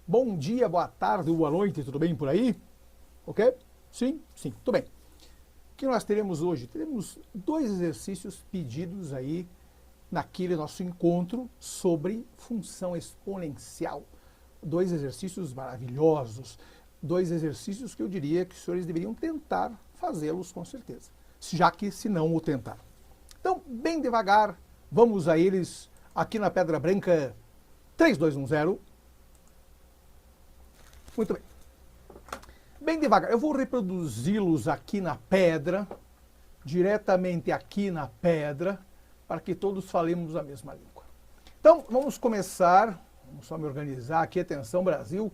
Bom dia, boa tarde, boa noite, tudo bem por aí? Ok? Sim? Sim, tudo bem. O que nós teremos hoje? Teremos dois exercícios pedidos aí naquele nosso encontro sobre função exponencial. Dois exercícios maravilhosos, dois exercícios que eu diria que os senhores deveriam tentar fazê-los com certeza, já que se não o tentar. Então, bem devagar, vamos a eles aqui na Pedra Branca 3210. Muito bem. Bem devagar, eu vou reproduzi-los aqui na pedra, diretamente aqui na pedra, para que todos falemos a mesma língua. Então, vamos começar, vamos só me organizar aqui, atenção Brasil,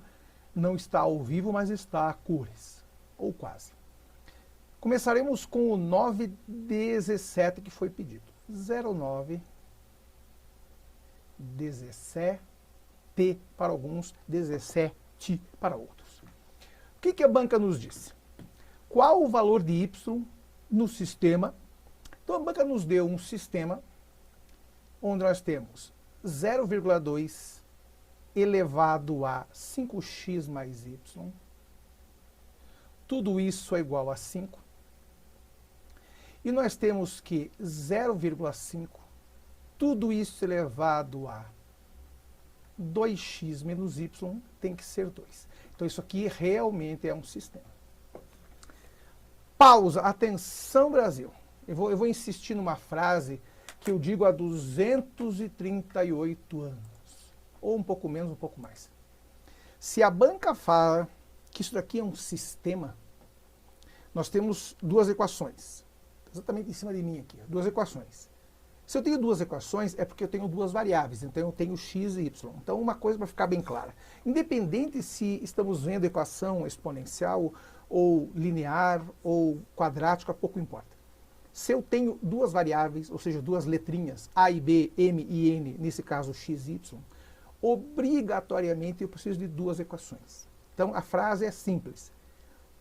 não está ao vivo, mas está a cores, ou quase. Começaremos com o 917 que foi pedido. 0917 para alguns, 17 para outros. O que a banca nos disse? Qual o valor de y no sistema? Então a banca nos deu um sistema onde nós temos 0,2 elevado a 5x mais y. Tudo isso é igual a 5. E nós temos que 0,5, tudo isso elevado a 2x menos y tem que ser 2. Então isso aqui realmente é um sistema. Pausa, atenção Brasil. Eu vou insistir numa frase que eu digo há 238 anos. Ou um pouco menos, um pouco mais. Se a banca fala que isso daqui é um sistema, nós temos duas equações. Exatamente em cima de mim aqui, duas equações. Se eu tenho duas equações, é porque eu tenho duas variáveis, então eu tenho x e y. Então uma coisa para ficar bem clara. Independente se estamos vendo equação exponencial, ou linear, ou quadrática, pouco importa. Se eu tenho duas variáveis, ou seja, duas letrinhas, a e b, m e n, nesse caso x e y, obrigatoriamente eu preciso de duas equações. Então a frase é simples.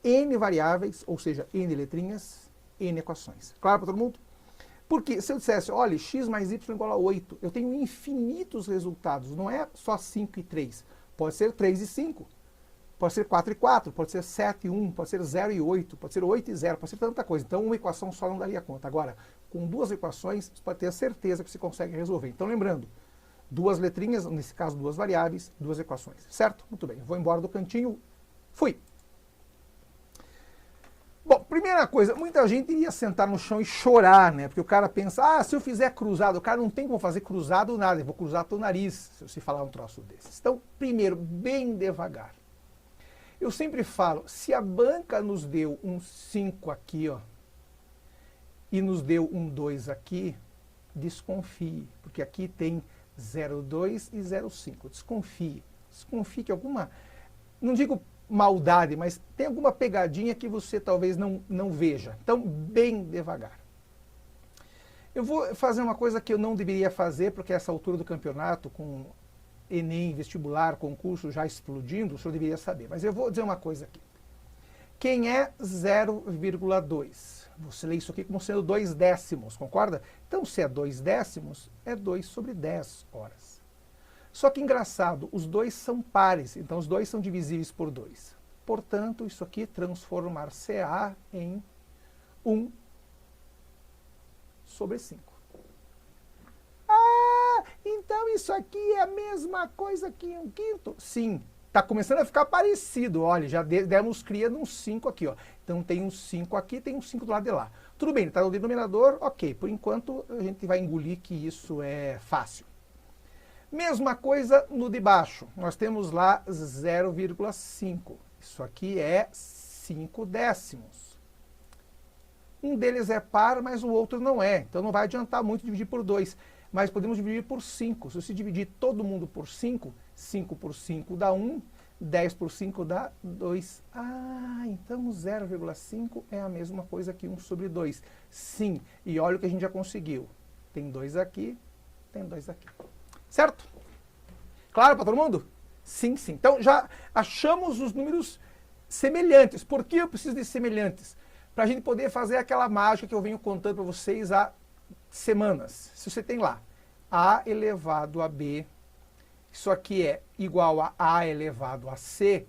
N variáveis, ou seja, n letrinhas, n equações. Claro para todo mundo? Porque se eu dissesse, olha, x mais y igual a 8, eu tenho infinitos resultados, não é só 5 e 3. Pode ser 3 e 5, pode ser 4 e 4, pode ser 7 e 1, pode ser 0 e 8, pode ser 8 e 0, pode ser tanta coisa. Então uma equação só não daria conta. Agora, com duas equações, você pode ter a certeza que você consegue resolver. Então lembrando, duas letrinhas, nesse caso duas variáveis, duas equações. Certo? Muito bem, eu vou embora do cantinho. Fui! Bom, primeira coisa, muita gente iria sentar no chão e chorar, né? Porque o cara pensa, se eu fizer cruzado, o cara não tem como fazer cruzado nada, eu vou cruzar teu nariz, se você falar um troço desses. Então, primeiro, bem devagar. Eu sempre falo, se a banca nos deu um 5 aqui, ó, e nos deu um 2 aqui, desconfie, porque aqui tem 0,2 e 0,5. Desconfie. Desconfie que alguma, não digo maldade, mas tem alguma pegadinha que você talvez não veja. Então, bem devagar. Eu vou fazer uma coisa que eu não deveria fazer, porque essa altura do campeonato, com Enem, vestibular, concurso já explodindo, o senhor deveria saber. Mas eu vou dizer uma coisa aqui. Quem é 0,2? Você lê isso aqui como sendo 2 décimos, concorda? Então, se é 2 décimos, é 2 sobre 10 horas. Só que engraçado, os dois são pares, então os dois são divisíveis por 2. Portanto, isso aqui transformar-se-á em 1 sobre 5. Então isso aqui é a mesma coisa que 1/5? Sim, está começando a ficar parecido. Olha, já demos cria num 5 aqui, ó. Então tem um 5 aqui, tem um 5 do lado de lá. Tudo bem, está no denominador, ok. Por enquanto a gente vai engolir que isso é fácil. Mesma coisa no de baixo. Nós temos lá 0,5. Isso aqui é 5 décimos. Um deles é par, mas o outro não é. Então não vai adiantar muito dividir por 2. Mas podemos dividir por 5. Se você dividir todo mundo por 5, 5 por 5 dá 1, 10 por 5 dá 2. Então 0,5 é a mesma coisa que 1 sobre 2. Sim, e olha o que a gente já conseguiu. Tem 2 aqui, tem 2 aqui. Certo? Claro para todo mundo? Sim, sim. Então já achamos os números semelhantes. Por que eu preciso de semelhantes? Para a gente poder fazer aquela mágica que eu venho contando para vocês há semanas. Se você tem lá A elevado a B isso aqui é igual a A elevado a C,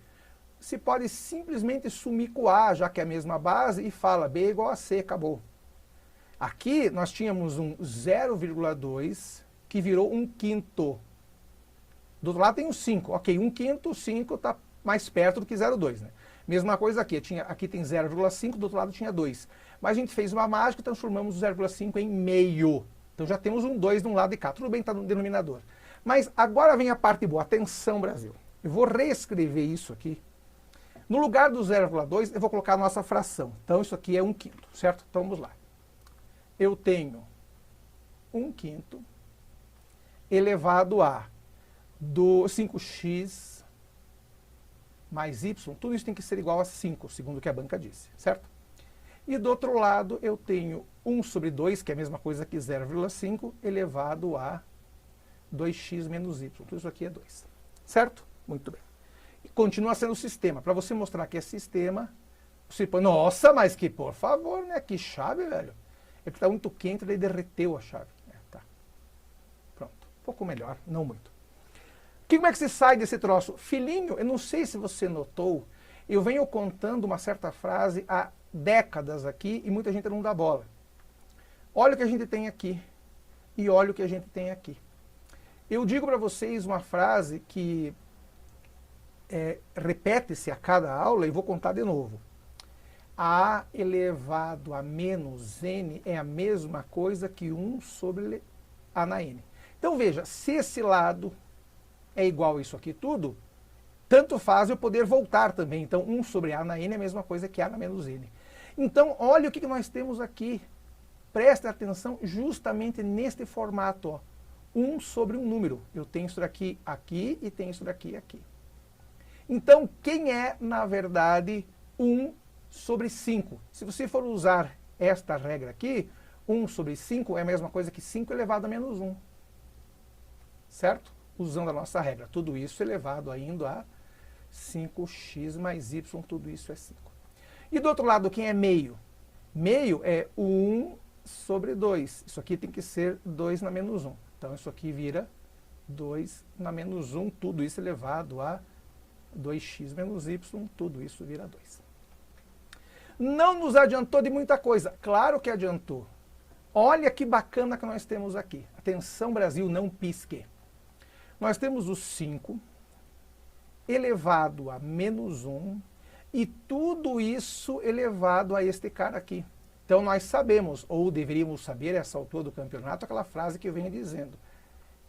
se pode simplesmente sumir com A, já que é a mesma base, e fala B igual a C, acabou. Aqui nós tínhamos um 0,2 que virou 1/5. Do outro lado tem um 5. Ok, 1/5, 5 está mais perto do que 0,2, né? Mesma coisa aqui, aqui tem 0,5, do outro lado tinha 2. Mas a gente fez uma mágica e transformamos o 0,5 em meio. Então já temos um 2 de um lado de cá. Tudo bem, está no denominador. Mas agora vem a parte boa. Atenção, Brasil. Eu vou reescrever isso aqui. No lugar do 0,2, eu vou colocar a nossa fração. Então isso aqui é 1/5, certo? Então vamos lá. Eu tenho 1/5 elevado a do 5x mais y, tudo isso tem que ser igual a 5, segundo o que a banca disse, certo? E do outro lado eu tenho 1 sobre 2, que é a mesma coisa que 0,5, elevado a 2x menos y. Tudo isso aqui é 2, certo? Muito bem. E continua sendo sistema. Para você mostrar que é sistema, você põe, nossa, mas que, por favor, né? Que chave, velho. É porque está muito quente, daí derreteu a chave. Tá. Pronto. Um pouco melhor, não muito. Como é que se sai desse troço? Filhinho, eu não sei se você notou, eu venho contando uma certa frase há décadas aqui e muita gente não dá bola. Olha o que a gente tem aqui e olha o que a gente tem aqui. Eu digo para vocês uma frase que repete-se a cada aula e vou contar de novo. A elevado a menos n é a mesma coisa que 1 sobre A na n. Então veja, se esse lado é igual a isso aqui tudo, tanto faz eu poder voltar também. Então 1 sobre A na n é a mesma coisa que A na menos n. Então olha o que nós temos aqui. Preste atenção justamente neste formato. Ó. 1 sobre um número. Eu tenho isso daqui aqui e tenho isso daqui aqui. Então quem é, na verdade, 1 sobre 5? Se você for usar esta regra aqui, 1 sobre 5 é a mesma coisa que 5 elevado a menos 1. Certo? Usando a nossa regra. Tudo isso elevado ainda a 5x mais y, tudo isso é 5. E do outro lado, quem é meio? Meio é 1 sobre 2. Isso aqui tem que ser 2 na menos 1. Então isso aqui vira 2 na menos 1, tudo isso elevado a 2x menos y, tudo isso vira 2. Não nos adiantou de muita coisa. Claro que adiantou. Olha que bacana que nós temos aqui. Atenção, Brasil, não pisque. Nós temos o 5 elevado a menos 1 e tudo isso elevado a este cara aqui. Então nós sabemos, ou deveríamos saber a essa altura do campeonato, aquela frase que eu venho dizendo.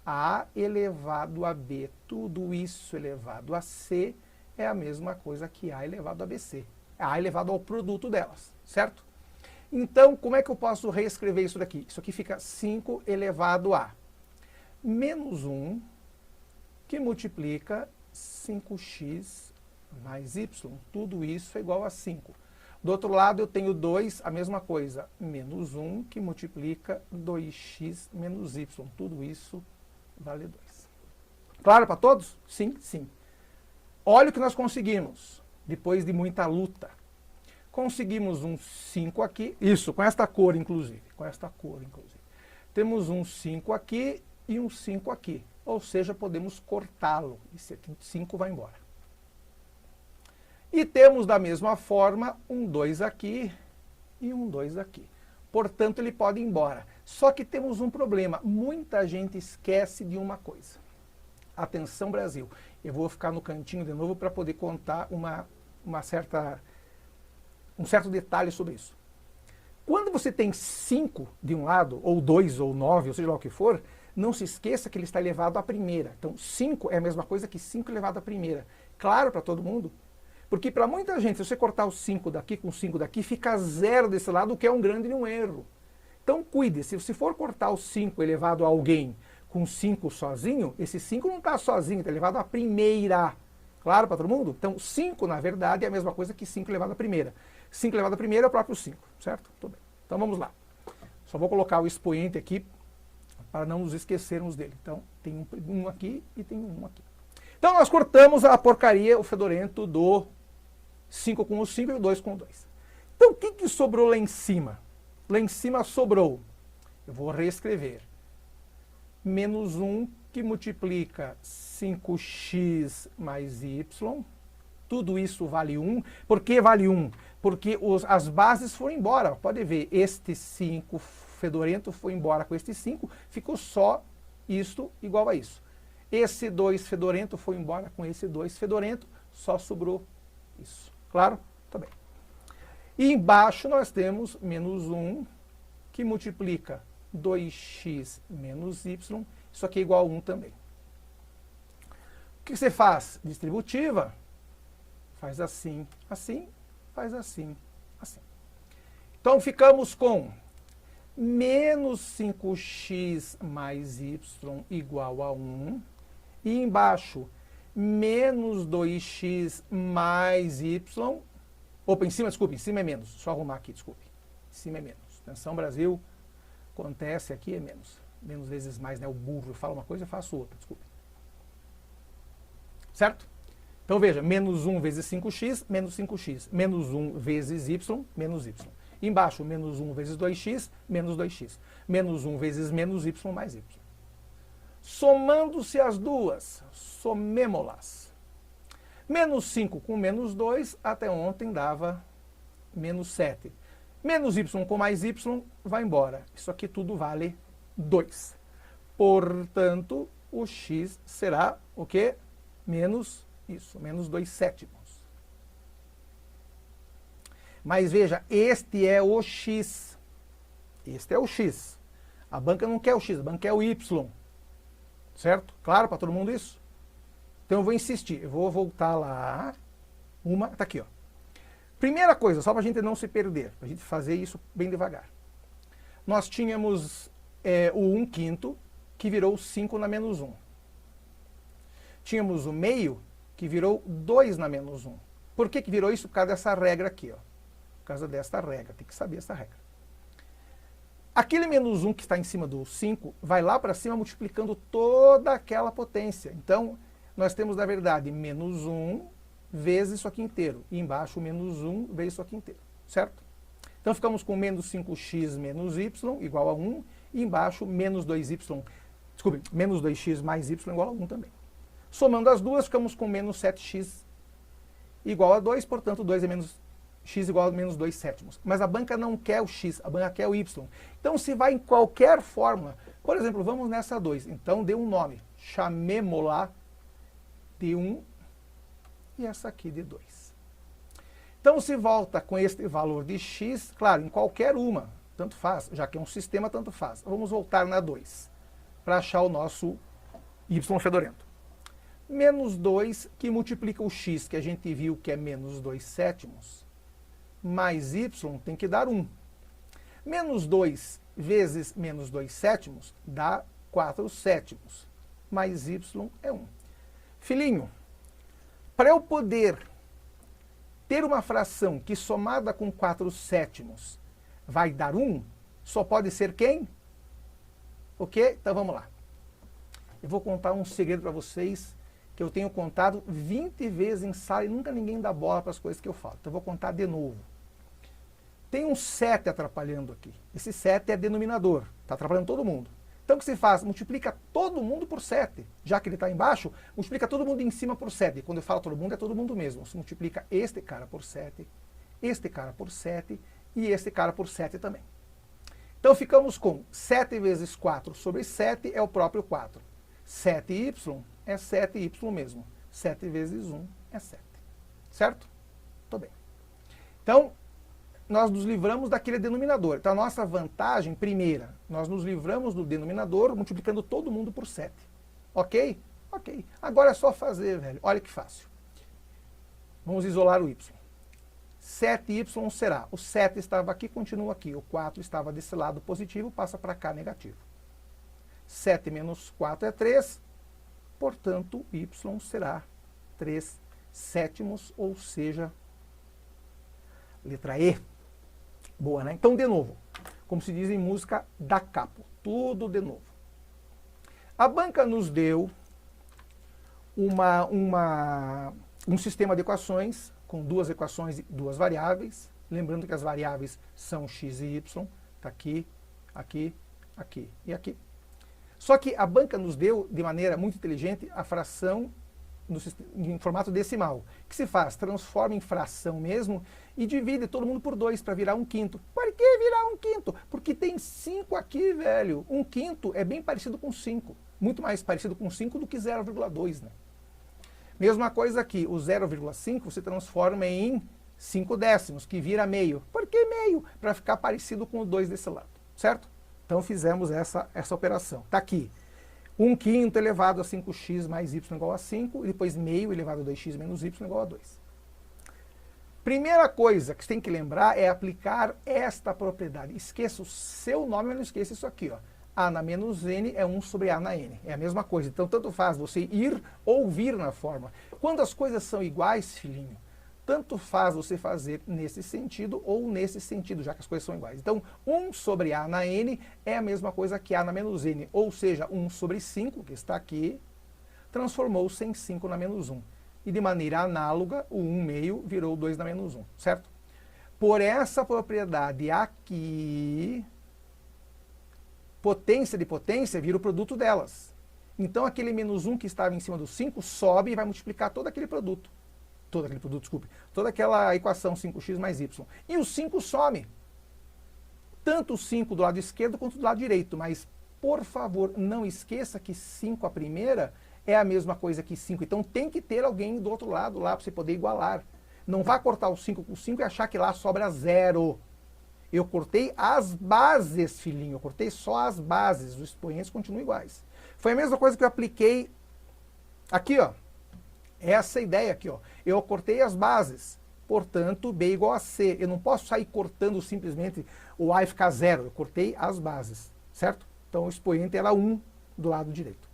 A elevado a B, tudo isso elevado a C é a mesma coisa que A elevado a BC. A elevado ao produto delas, certo? Então, como é que eu posso reescrever isso daqui? Isso aqui fica 5 elevado a menos 1, que multiplica 5x mais y. Tudo isso é igual a 5. Do outro lado, eu tenho 2, a mesma coisa, menos 1, que multiplica 2x menos y. Tudo isso vale 2. Claro para todos? Sim, sim. Olha o que nós conseguimos, depois de muita luta. Conseguimos um 5 aqui, isso, com esta cor, inclusive. Temos um 5 aqui e um 5 aqui. Ou seja, podemos cortá-lo. Esse 5 vai embora. E temos, da mesma forma, um 2 aqui e um 2 aqui. Portanto, ele pode ir embora. Só que temos um problema. Muita gente esquece de uma coisa. Atenção, Brasil. Eu vou ficar no cantinho de novo para poder contar um certo detalhe sobre isso. Quando você tem 5 de um lado, ou 2, ou 9, ou seja lá o que for, não se esqueça que ele está elevado à primeira. Então, 5 é a mesma coisa que 5 elevado à primeira. Claro para todo mundo? Porque para muita gente, se você cortar o 5 daqui com o 5 daqui, fica 0 desse lado, o que é um grande erro. Então, cuide. Se você for cortar o 5 elevado a alguém com 5 sozinho, esse 5 não está sozinho, está elevado à primeira. Claro para todo mundo? Então, 5, na verdade, é a mesma coisa que 5 elevado à primeira. 5 elevado à primeira é o próprio 5, certo? Tudo bem. Então, vamos lá. Só vou colocar o expoente aqui para não nos esquecermos dele. Então, tem um aqui e tem um aqui. Então, nós cortamos a porcaria, o fedorento do 5 com o 5 e o 2 com o 2. Então, o que sobrou lá em cima? Lá em cima sobrou, eu vou reescrever, menos 1 que multiplica 5x mais y. Tudo isso vale 1. Por que vale 1? Porque as bases foram embora. Pode ver, este 5 fedorento foi embora com este 5, ficou só isto igual a isso. Esse 2 fedorento foi embora com esse 2 fedorento, só sobrou isso. Claro? Tá bem. E embaixo nós temos menos 1, que multiplica 2x menos y. Isso aqui é igual a 1 também. O que você faz? Distributiva. Faz assim, assim, faz assim, assim. Então ficamos com menos 5x mais y igual a 1. E embaixo, menos 2x mais y. Opa, em cima, desculpe, em cima é menos. Só arrumar aqui, desculpe. Em cima é menos. Atenção, Brasil. Acontece aqui é menos. Menos vezes mais, né? O burro fala uma coisa, eu faço outra, desculpe. Certo? Então veja, menos 1 vezes 5x, menos 5x. Menos 1 vezes y, menos y. Embaixo, menos 1 vezes 2x, menos 2x. Menos 1 vezes menos y mais y. Somando-se as duas, somemo-las. Menos 5 com menos 2, até ontem dava menos 7. Menos y com mais y vai embora. Isso aqui tudo vale 2. Portanto, o x será o quê? Menos isso, menos 2/7. Mas veja, este é o x. Este é o x. A banca não quer o x, a banca quer o y. Certo? Claro para todo mundo isso? Então eu vou insistir, eu vou voltar lá. Tá aqui, ó. Primeira coisa, só para a gente não se perder, para a gente fazer isso bem devagar. Nós tínhamos o 1/5, que virou 5 na menos 1. Tínhamos o meio, que virou 2 na menos 1. Por que virou isso? Por causa dessa regra aqui, ó. Por causa desta regra, tem que saber essa regra. Aquele menos 1 que está em cima do 5 vai lá para cima multiplicando toda aquela potência. Então, nós temos, na verdade, menos 1 vezes isso aqui inteiro. E embaixo, menos 1 vezes isso aqui inteiro. Certo? Então, ficamos com menos 5x menos y igual a 1. E embaixo, menos 2y, desculpe, menos 2x mais y igual a 1 também. Somando as duas, ficamos com menos 7x igual a 2. Portanto, 2 é menos x igual a menos 2/7. Mas a banca não quer o x, a banca quer o y. Então, se vai em qualquer fórmula, por exemplo, vamos nessa 2. Então, dê um nome. Chamemo-la de 1 e essa aqui de 2. Então, se volta com este valor de x, claro, em qualquer uma, tanto faz, já que é um sistema, tanto faz. Vamos voltar na 2, para achar o nosso y fedorento. Menos 2, que multiplica o x, que a gente viu que é menos 2/7, mais y tem que dar 1. Menos 2 vezes menos 2/7 dá 4/7, mais y é 1. Filhinho, para eu poder ter uma fração que somada com 4/7 vai dar 1, só pode ser quem? Ok? Então vamos lá. Eu vou contar um segredo para vocês que eu tenho contado 20 vezes em sala e nunca ninguém dá bola para as coisas que eu falo. Então eu vou contar de novo. Tem um 7 atrapalhando aqui. Esse 7 é denominador, está atrapalhando todo mundo. Então o que se faz? Multiplica todo mundo por 7. Já que ele está embaixo, multiplica todo mundo em cima por 7. E quando eu falo todo mundo, é todo mundo mesmo. Você multiplica este cara por 7, este cara por 7 e este cara por 7 também. Então ficamos com 7 vezes 4 sobre 7 é o próprio 4. 7y é 7y mesmo. 7 vezes 1 é 7. Certo? Tô bem. Então, nós nos livramos daquele denominador. Então, a nossa vantagem, primeira, nós nos livramos do denominador multiplicando todo mundo por 7. Ok? Ok. Agora é só fazer, velho. Olha que fácil. Vamos isolar o y. 7y será. O 7 estava aqui, continua aqui. O 4 estava desse lado positivo, passa para cá negativo. 7 menos 4 é 3. Portanto, y será 3/7, ou seja, letra E. Boa, né? Então, de novo, como se diz em música, da capo. Tudo de novo. A banca nos deu um sistema de equações com duas equações e duas variáveis. Lembrando que as variáveis são x e y. Está aqui, aqui, aqui e aqui. Só que a banca nos deu, de maneira muito inteligente, a fração em formato decimal. O que se faz? Transforma em fração mesmo e divide todo mundo por 2 para virar 1/5. Por que virar 1/5? Porque tem 5 aqui, velho. 1/5 é bem parecido com 5. Muito mais parecido com 5 do que 0,2, né? Mesma coisa aqui, o 0,5 você transforma em 5 décimos, que vira meio. Por que meio? Para ficar parecido com o 2 desse lado, certo? Então fizemos essa operação. Está aqui. 1/5 elevado a 5x mais y igual a 5, e depois meio elevado a 2x menos y igual a 2. Primeira coisa que você tem que lembrar é aplicar esta propriedade. Esqueça o seu nome, mas não esqueça isso aqui, ó. A na menos n é 1 sobre A na n. É a mesma coisa. Então, tanto faz você ir ou vir na fórmula. Quando as coisas são iguais, filhinho, tanto faz você fazer nesse sentido ou nesse sentido, já que as coisas são iguais. Então, 1 sobre A na n é a mesma coisa que A na menos n, ou seja, 1 sobre 5, que está aqui, transformou-se em 5 na menos 1. E de maneira análoga, o 1 meio virou 2 na menos 1, certo? Por essa propriedade aqui, potência de potência vira o produto delas. Então, aquele menos 1 que estava em cima do 5 sobe e vai multiplicar todo aquele produto. Toda aquela equação 5x mais y. E o 5 some. Tanto o 5 do lado esquerdo quanto do lado direito. Mas, por favor, não esqueça que 5 a primeira é a mesma coisa que 5. Então tem que ter alguém do outro lado lá para você poder igualar. Não vá cortar o 5 com 5 e achar que lá sobra 0. Eu cortei as bases, filhinho. Eu cortei só as bases. Os expoentes continuam iguais. Foi a mesma coisa que eu apliquei aqui, ó. Essa ideia aqui, ó. Eu cortei as bases, portanto, B igual a C. Eu não posso sair cortando simplesmente o A e ficar 0. Eu cortei as bases, certo? Então, o expoente era 1 do lado direito.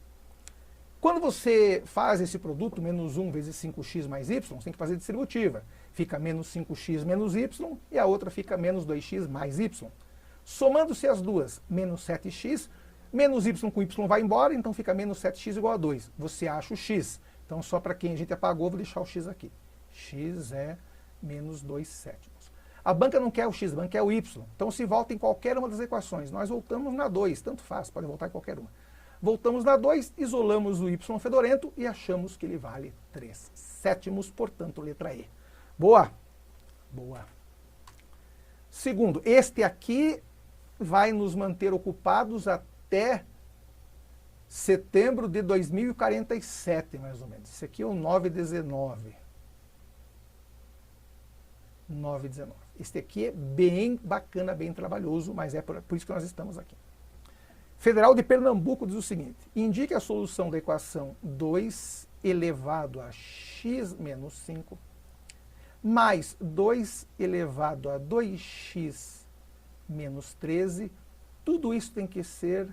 Quando você faz esse produto, menos 1 vezes 5x mais y, você tem que fazer distributiva. Fica menos 5x menos y e a outra fica menos 2x mais y. Somando-se as duas, menos 7x, menos y com y vai embora, então fica menos 7x igual a 2. Você acha o x. Então, só para quem a gente apagou, vou deixar o x aqui. X é menos 2/7. A banca não quer o x, a banca quer o y. Então, se volta em qualquer uma das equações. Nós voltamos na 2, tanto faz, pode voltar em qualquer uma. Voltamos na 2, isolamos o y fedorento e achamos que ele vale 3/7, portanto, letra E. Boa? Boa. Segundo, este aqui vai nos manter ocupados até setembro de 2047, mais ou menos. Esse aqui é o 919. 919. Este aqui é bem bacana, bem trabalhoso, mas é por isso que nós estamos aqui. Federal de Pernambuco diz o seguinte: indique a solução da equação 2 elevado a x menos 5 mais 2 elevado a 2x menos 13. Tudo isso tem que ser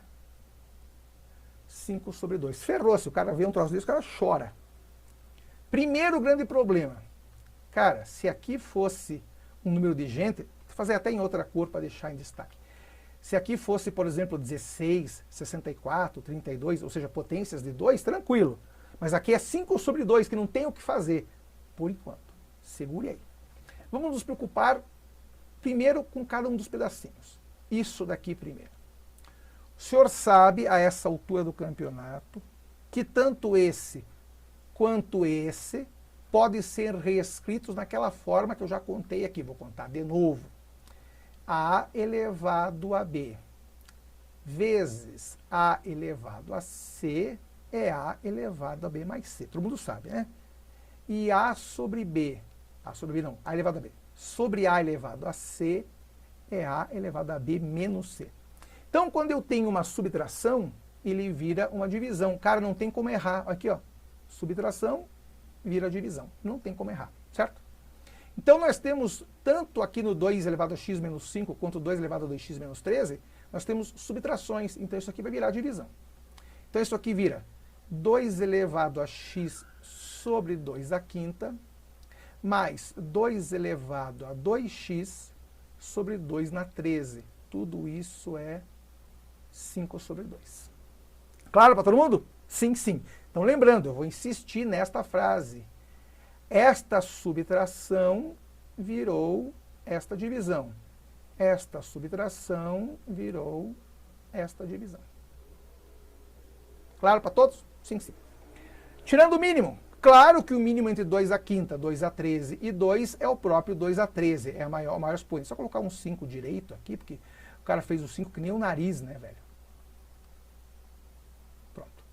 5 sobre 2. Ferrou-se, o cara vê um troço desse, o cara chora. Primeiro grande problema. Cara, se aqui fosse um número de gente, vou fazer até em outra cor para deixar em destaque. Se aqui fosse, por exemplo, 16, 64, 32, ou seja, potências de 2, tranquilo. Mas aqui é 5 sobre 2, que não tem o que fazer, por enquanto. Segure aí. Vamos nos preocupar primeiro com cada um dos pedacinhos. Isso daqui primeiro. O senhor sabe, a essa altura do campeonato, que tanto esse quanto esse podem ser reescritos naquela forma que eu já contei aqui. Vou contar de novo. A elevado a B vezes A elevado a C é A elevado a B mais C. Todo mundo sabe, né? E A sobre B, A elevado a B, sobre A elevado a C é A elevado a B menos C. Então, quando eu tenho uma subtração, ele vira uma divisão. Cara, não tem como errar. Aqui, ó, subtração vira divisão. Não tem como errar, certo? Então, nós temos, tanto aqui no 2 elevado a x menos 5, quanto 2 elevado a 2x menos 13, nós temos subtrações. Então, isso aqui vai virar divisão. Então, isso aqui vira 2 elevado a x sobre 2 à quinta, mais 2 elevado a 2x sobre 2 na 13. Tudo isso é 5 sobre 2. Claro para todo mundo? Sim, sim. Então, lembrando, eu vou insistir nesta frase. Esta subtração virou esta divisão. Esta subtração virou esta divisão. Claro para todos? Sim, sim. Tirando o mínimo. Claro que o mínimo entre 2 a quinta, 2 a 13 e 2 é o próprio 2 a 13. É o maior expoente. Só colocar um 5 direito aqui, porque o cara fez o 5 que nem o nariz, né, velho? Pronto.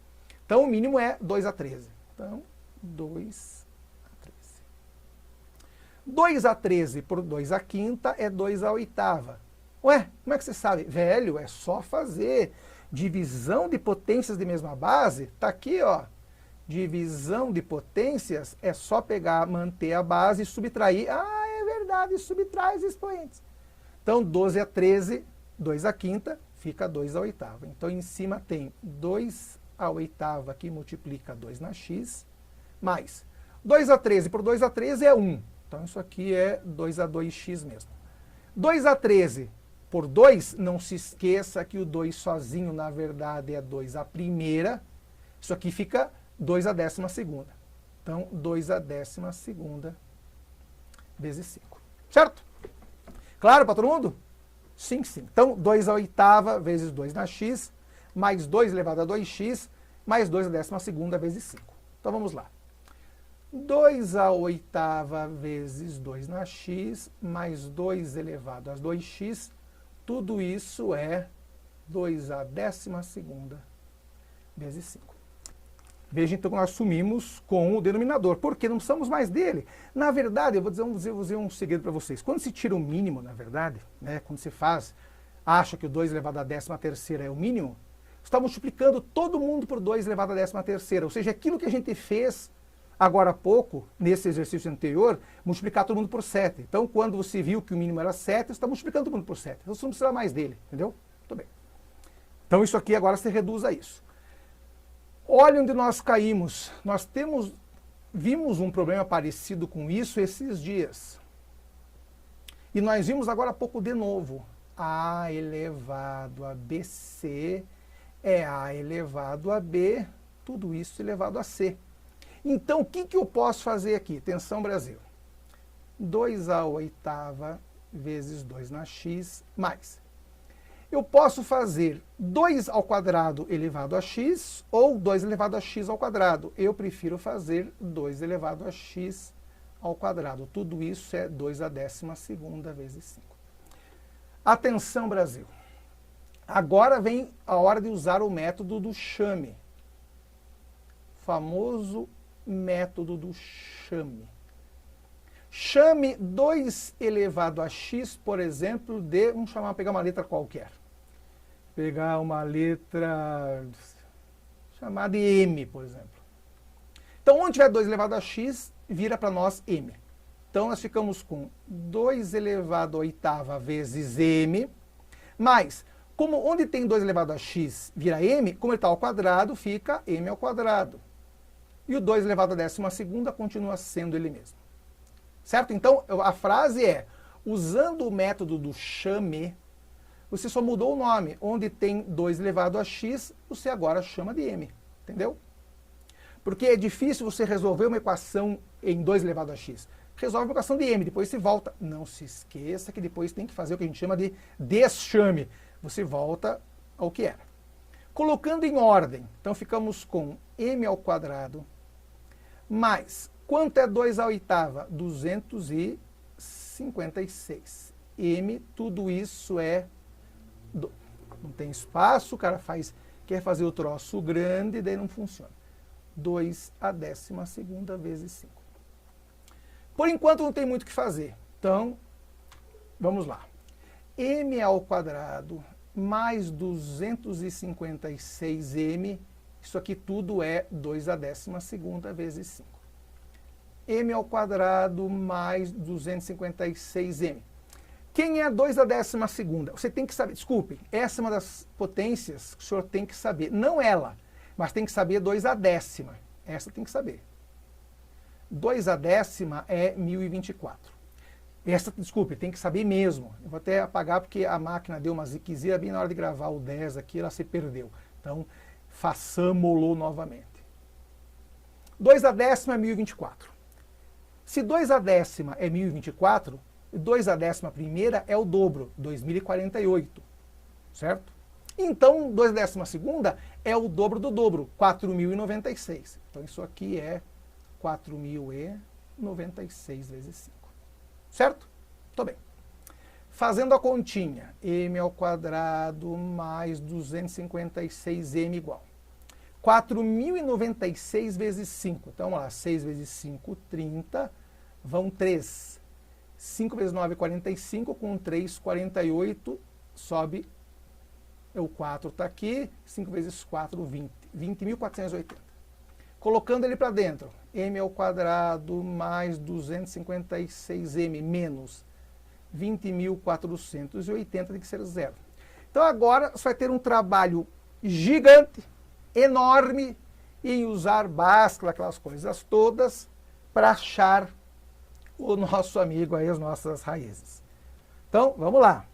Então o mínimo é 2 a 13. Então, 2 a 13. 2 a 13 por 2 a quinta é 2 a oitava. Ué, como é que você sabe? Velho, é só fazer divisão de potências de mesma base. Tá aqui, ó. Divisão de potências é só pegar, manter a base e subtrair. Ah, é verdade, subtrai os expoentes. Então, 12 a 13, 2 a quinta, fica 2 a oitava. Então, em cima tem 2 a oitava que multiplica 2 na x, mais 2 a 13 por 2 a 13 é 1. Então, isso aqui é 2 a 2x mesmo. 2 a 13 por 2, não se esqueça que o 2 sozinho, na verdade, é 2 a primeira. Isso aqui fica 2 a 12ª. Então, 2 a 12ª vezes 5. Certo? Claro para todo mundo? Sim, sim. Então, 2 a oitava vezes 2 na x, mais 2 elevado a 2x, mais 2 a 12ª vezes 5. Então, vamos lá. 2 a oitava vezes 2 na x, mais 2 elevado a 2x, tudo isso é 2 a 12ª vezes 5. Veja, então, que nós sumimos com o denominador, porque não precisamos mais dele. Na verdade, eu vou dizer um segredo para vocês. Quando se tira o mínimo, na verdade, né, quando se acha que o 2 elevado a 13ª é o mínimo, está multiplicando todo mundo por 2 elevado a 13ª. Ou seja, aquilo que a gente fez agora há pouco, nesse exercício anterior, multiplicar todo mundo por 7. Então, quando você viu que o mínimo era 7, você está multiplicando todo mundo por 7. Então, você não precisa mais dele, entendeu? Muito bem. Então, isso aqui agora se reduz a isso. Olha onde nós caímos. Nós vimos um problema parecido com isso esses dias. E nós vimos agora há pouco de novo. A elevado a BC é A elevado a B, tudo isso elevado a C. Então, o que eu posso fazer aqui? Atenção, Brasil. 2 a oitava vezes 2 na x, mais. Eu posso fazer 2 ao quadrado elevado a x ou 2 elevado a x ao quadrado. Eu prefiro fazer 2 elevado a x ao quadrado. Tudo isso é 2 a 12ª vezes 5. Atenção, Brasil. Agora vem a hora de usar o método do chame. Famoso método do chame. Chame 2 elevado a x, por exemplo, de... Vamos pegar uma letra qualquer. Pegar uma letra chamada de M, por exemplo. Então, onde tiver 2 elevado a x, vira para nós M. Então, nós ficamos com 2 elevado a oitava vezes M, mais, como onde tem 2 elevado a x vira M, como ele está ao quadrado, fica M ao quadrado. E o 2 elevado a 12ª continua sendo ele mesmo. Certo? Então, a frase é, usando o método do chame, você só mudou o nome. Onde tem 2 elevado a x, você agora chama de M. Entendeu? Porque é difícil você resolver uma equação em 2 elevado a x. Resolve a equação de M, depois você volta. Não se esqueça que depois tem que fazer o que a gente chama de deschame. Você volta ao que era. Colocando em ordem, então ficamos com M ao quadrado, mais, quanto é 2 à oitava? 256. M, tudo isso é... Não tem espaço, o cara quer fazer o troço grande, daí não funciona. 2 a 12ª vezes 5. Por enquanto não tem muito o que fazer. Então, vamos lá. M ao quadrado mais 256m, isso aqui tudo é 2 a 12ª vezes 5. M ao quadrado mais 256m. Quem é 2 a 12ª? Você tem que saber, desculpe, essa é uma das potências que o senhor tem que saber. Não ela, mas tem que saber 2 a 10ª. Essa tem que saber. 2 a 10ª é 1024. Essa, desculpe, tem que saber mesmo. Eu vou até apagar porque a máquina deu uma ziquezira bem na hora de gravar o 10 aqui, ela se perdeu. Então, façamo-lo novamente. 2 a 10ª é 1024. Se 2 a 10ª é 1024, 2 a 11ª é o dobro, 2048, certo? Então, 2/12 é o dobro do dobro, 4.096. Então, isso aqui é 4.096 vezes 5. Certo? Tô bem. Fazendo a continha, m ao quadrado mais 256m igual. 4.096 vezes 5. Então, vamos lá, 6 vezes 5, 30, vão 3. 5 vezes 9, 45, com 3, 48, sobe, o 4 está aqui, 5 vezes 4, 20. 20.480. Colocando ele para dentro, m ao quadrado mais 256m menos 20.480 tem que ser zero. Então agora você vai ter um trabalho gigante, enorme, em usar Bhaskara, aquelas coisas todas, para achar o nosso amigo aí, as nossas raízes. Então, vamos lá.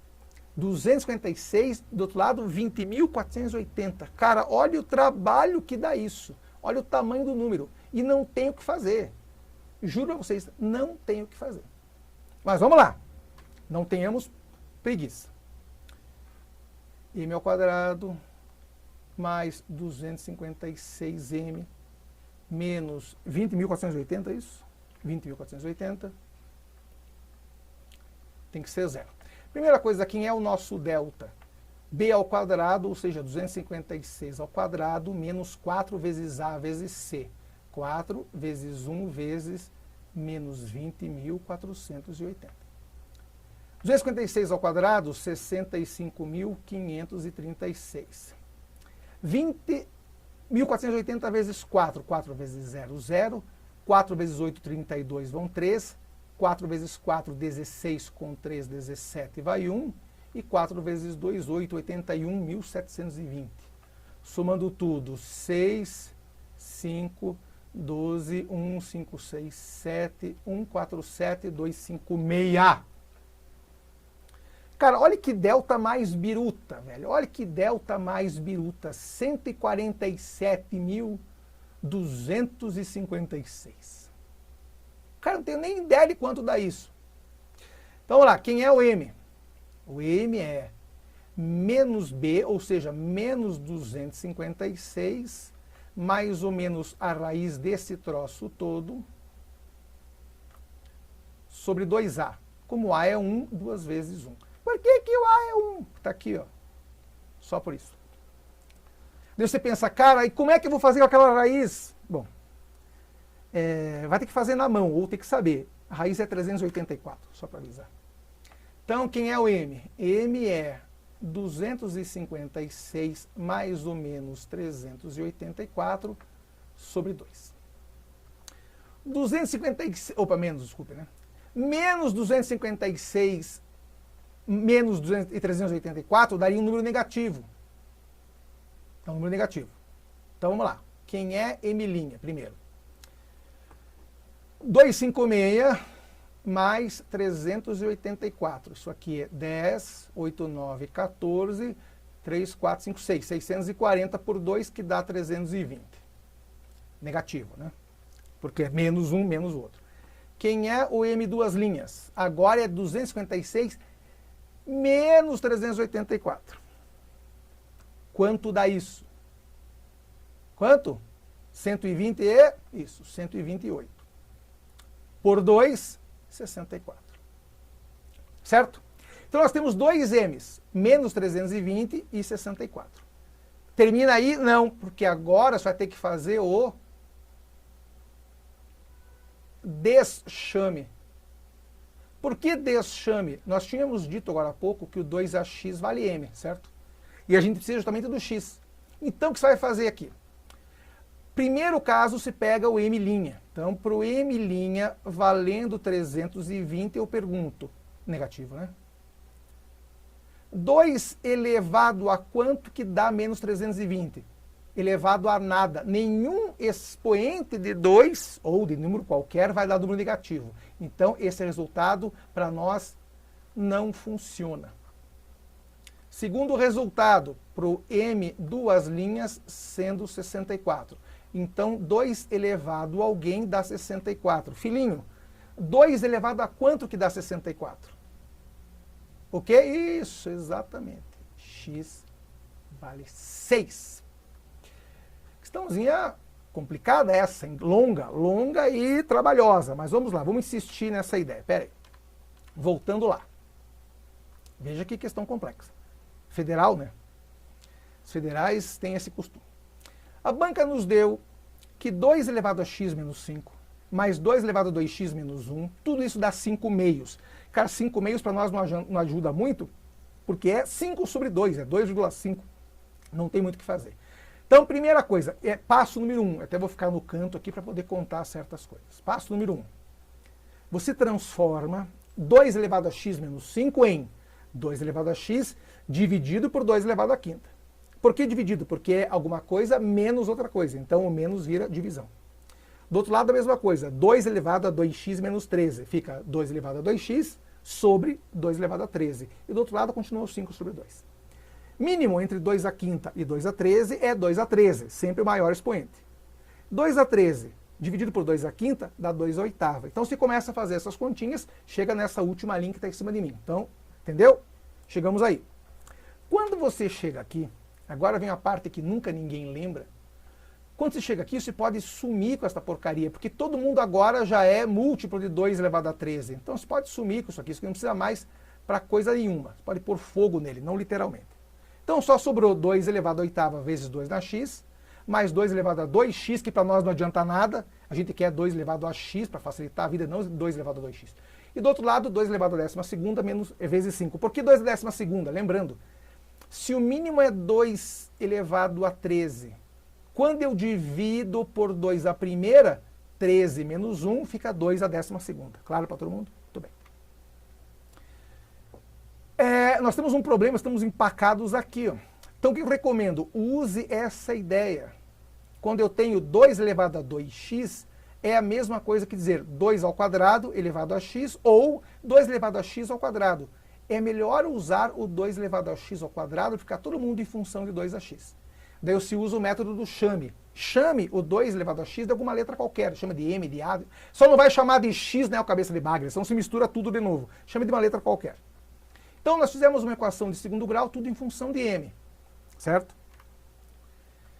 256, do outro lado, 20.480. Cara, olha o trabalho que dá isso. Olha o tamanho do número. E não tem o que fazer. Juro a vocês, não tem o que fazer. Mas vamos lá. Não tenhamos preguiça. M ao quadrado mais 256m menos 20.480, é isso? 20.480 tem que ser zero. Primeira coisa, quem é o nosso delta? B ao quadrado, ou seja, 256 ao quadrado, menos 4 vezes A vezes C. 4 vezes 1 vezes menos 20.480. 256 ao quadrado, 65.536. 20.480 vezes 4, 4 vezes 0, 0. 4 vezes 8, 32, vão 3. 4 vezes 4, 16, com 3, 17, vai 1. E 4 vezes 2, 8, 81.720. Somando tudo, 6, 5, 12, 1, 5, 6, 7, 1, 4, 7, 2, 5, 6. Cara, olha que delta mais biruta, velho. Olha que delta mais biruta. 147.256. Cara, não tenho nem ideia de quanto dá isso. Então, vamos lá. Quem é o M? O M é menos B, ou seja, menos 256, mais ou menos a raiz desse troço todo, sobre 2A. Como A é 1, 2 vezes 1. Por que que o A é 1? Está aqui, ó. Só por isso. Daí você pensa, cara, e como é que eu vou fazer com aquela raiz? Bom, vai ter que fazer na mão, ou ter que saber. A raiz é 384, só para avisar. Então, quem é o M? M é 256 mais ou menos 384 sobre 2. 256, opa, menos, desculpe, né? Menos 256 menos 384 daria um número negativo. É um número negativo. Então vamos lá. Quem é M' primeiro? 256 mais 384. Isso aqui é 10, 8, 9, 14, 3, 4, 5, 6. 640 por 2, que dá 320. Negativo, né? Porque é menos um, menos o outro. Quem é o M duas linhas? Agora é 256 menos 384. Quanto dá isso? Quanto? 120 e... Isso, 128. Por 2, 64. Certo? Então nós temos dois M's, menos 320 e 64. Termina aí? Não, porque agora você vai ter que fazer o deschame. Por que deschame? Nós tínhamos dito agora há pouco que o 2AX vale M, certo? E a gente precisa justamente do X. Então o que você vai fazer aqui? Primeiro caso, se pega o M'. Então, para o M' valendo 320, eu pergunto, negativo, né? 2 elevado a quanto que dá menos 320? Elevado a nada. Nenhum expoente de 2, ou de número qualquer, vai dar número negativo. Então, esse resultado, para nós, não funciona. Segundo resultado, para o M duas linhas, sendo 64. Então, 2 elevado a alguém dá 64. Filhinho, 2 elevado a quanto que dá 64? O quê? Isso, exatamente. X vale 6. Questãozinha complicada essa, hein? Longa e trabalhosa, mas vamos lá, vamos insistir nessa ideia. Pera aí. Voltando lá. Veja que questão complexa. Federal, né? Os federais têm esse costume. A banca nos deu que 2 elevado a x menos 5, mais 2 elevado a 2x menos 1, tudo isso dá 5 meios. Cara, 5 meios para nós não ajuda muito, porque é 5 sobre 2, é 2,5. Não tem muito o que fazer. Então, primeira coisa, é passo número 1. Até vou ficar no canto aqui para poder contar certas coisas. Passo número 1. Você transforma 2 elevado a x menos 5 em 2 elevado a x dividido por 2 elevado a quinta. Por que dividido? Porque é alguma coisa menos outra coisa. Então, o menos vira divisão. Do outro lado, a mesma coisa. 2 elevado a 2x menos 13. Fica 2 elevado a 2x sobre 2 elevado a 13. E do outro lado, continua o 5 sobre 2. Mínimo entre 2 a quinta e 2 a 13 é 2 a 13, sempre o maior expoente. 2 a 13 dividido por 2 a quinta dá 2 a oitava. Então, se começa a fazer essas continhas, chega nessa última linha que está em cima de mim. Então, entendeu? Chegamos aí. Quando você chega aqui, agora vem a parte que nunca ninguém lembra. Quando você chega aqui, você pode sumir com essa porcaria, porque todo mundo agora já é múltiplo de 2 elevado a 13. Então, você pode sumir com isso aqui não precisa mais para coisa nenhuma. Você pode pôr fogo nele, não literalmente. Então, só sobrou 2 elevado a oitava vezes 2 na x, mais 2 elevado a 2x, que para nós não adianta nada. A gente quer 2 elevado a x para facilitar a vida, não 2 elevado a 2x. E do outro lado, 2 elevado a 12ª menos vezes 5. Por que 2 a 12ª? Lembrando, se o mínimo é 2 elevado a 13, quando eu divido por 2 a primeira, 13 menos 1 fica 2 a 12ª. Claro para todo mundo? Muito bem. Nós temos um problema, estamos empacados aqui. Ó. Então, o que eu recomendo? Use essa ideia. Quando eu tenho 2 elevado a 2x, é a mesma coisa que dizer 2 ao quadrado elevado a x ou 2 elevado a x ao quadrado. É melhor usar o 2 elevado a x ao quadrado, ficar todo mundo em função de 2 a x. Daí se usa o método do chame. Chame o 2 elevado a x de alguma letra qualquer. Chama de m, de a. Só não vai chamar de x, né, o cabeça de bagre, senão se mistura tudo de novo. Chame de uma letra qualquer. Então, nós fizemos uma equação de segundo grau, tudo em função de m. Certo?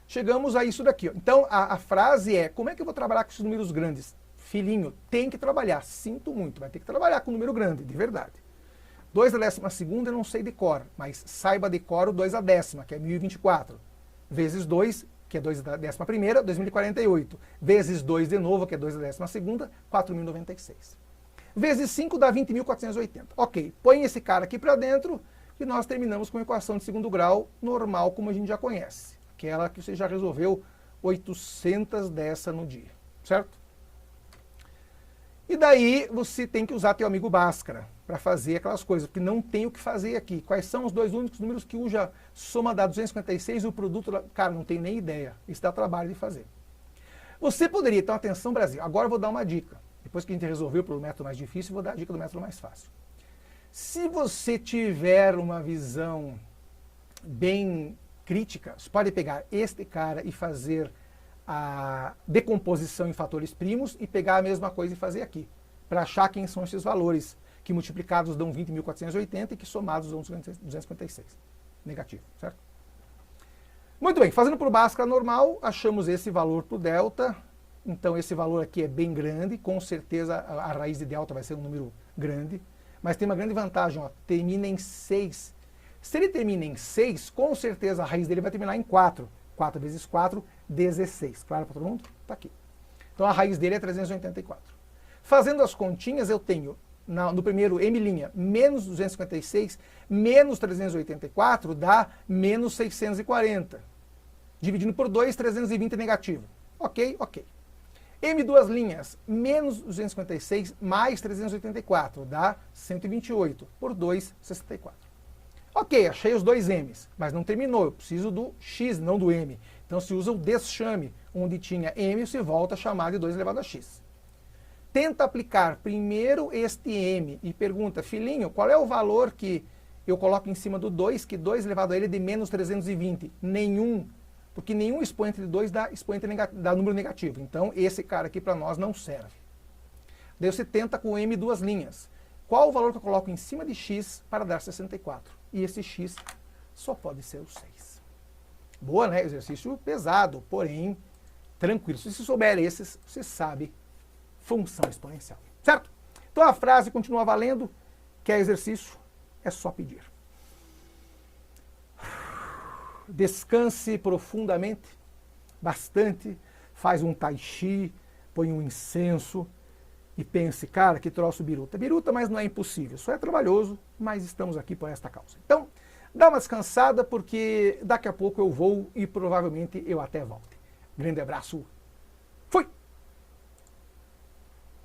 Chegamos a isso daqui. Ó. Então, a frase é, como é que eu vou trabalhar com esses números grandes? Filhinho, tem que trabalhar. Sinto muito, vai ter que trabalhar com número grande, de verdade. 2 a 12ª eu não sei de cor, mas saiba de cor o 2 a 10ª, que é 1024. Vezes 2, que é 2 a 11ª, 2048. Vezes 2 de novo, que é 2 a 12ª, 4096. Vezes 5 dá 20.480. Ok, põe esse cara aqui para dentro e nós terminamos com a equação de segundo grau normal, como a gente já conhece. Aquela que você já resolveu 800 dessa no dia, certo? E daí você tem que usar teu amigo Bhaskara para fazer aquelas coisas, porque não tem o que fazer aqui. Quais são os dois únicos números que usa soma dá 256 e o produto... Cara, não tenho nem ideia. Isso dá trabalho de fazer. Você poderia, então, atenção Brasil, agora eu vou dar uma dica. Depois que a gente resolveu pelo método mais difícil, eu vou dar a dica do método mais fácil. Se você tiver uma visão bem crítica, você pode pegar este cara e fazer a decomposição em fatores primos e pegar a mesma coisa e fazer aqui, para achar quem são esses valores, que multiplicados dão 20.480 e que somados dão 256. Negativo, certo? Muito bem, fazendo por Bhaskara normal, achamos esse valor para o delta. Então esse valor aqui é bem grande, com certeza a raiz de delta vai ser um número grande, mas tem uma grande vantagem, ó, termina em 6. Se ele termina em 6, com certeza a raiz dele vai terminar em 4. 4 vezes 4, 16. Claro para todo mundo? Está aqui. Então a raiz dele é 384. Fazendo as continhas, eu tenho no primeiro m', menos 256, menos 384 dá menos 640. Dividindo por 2, 320 negativo. Ok, ok. M duas linhas, menos 256 mais 384, dá 128. Por 2, 64. Ok, achei os dois M's, mas não terminou. Eu preciso do X, não do M. Então se usa o deschame, onde tinha M, se volta a chamar de 2 elevado a X. Tenta aplicar primeiro este M e pergunta, filhinho, qual é o valor que eu coloco em cima do 2, que 2 elevado a ele é de menos 320? Nenhum. Porque nenhum expoente de 2 dá número negativo. Então, esse cara aqui para nós não serve. Daí você tenta com M duas linhas. Qual o valor que eu coloco em cima de X para dar 64? E esse X só pode ser o 6. Boa, né? Exercício pesado, porém tranquilo. Se você souber esses, você sabe função exponencial. Certo? Então a frase continua valendo. Quer exercício? É só pedir. Descanse profundamente, bastante. Faz um tai chi, põe um incenso e pense, cara, que troço biruta. Biruta, mas não é impossível. Só é trabalhoso, mas estamos aqui por esta causa. Então, dá uma descansada, porque daqui a pouco eu vou e provavelmente eu até volte. Grande abraço.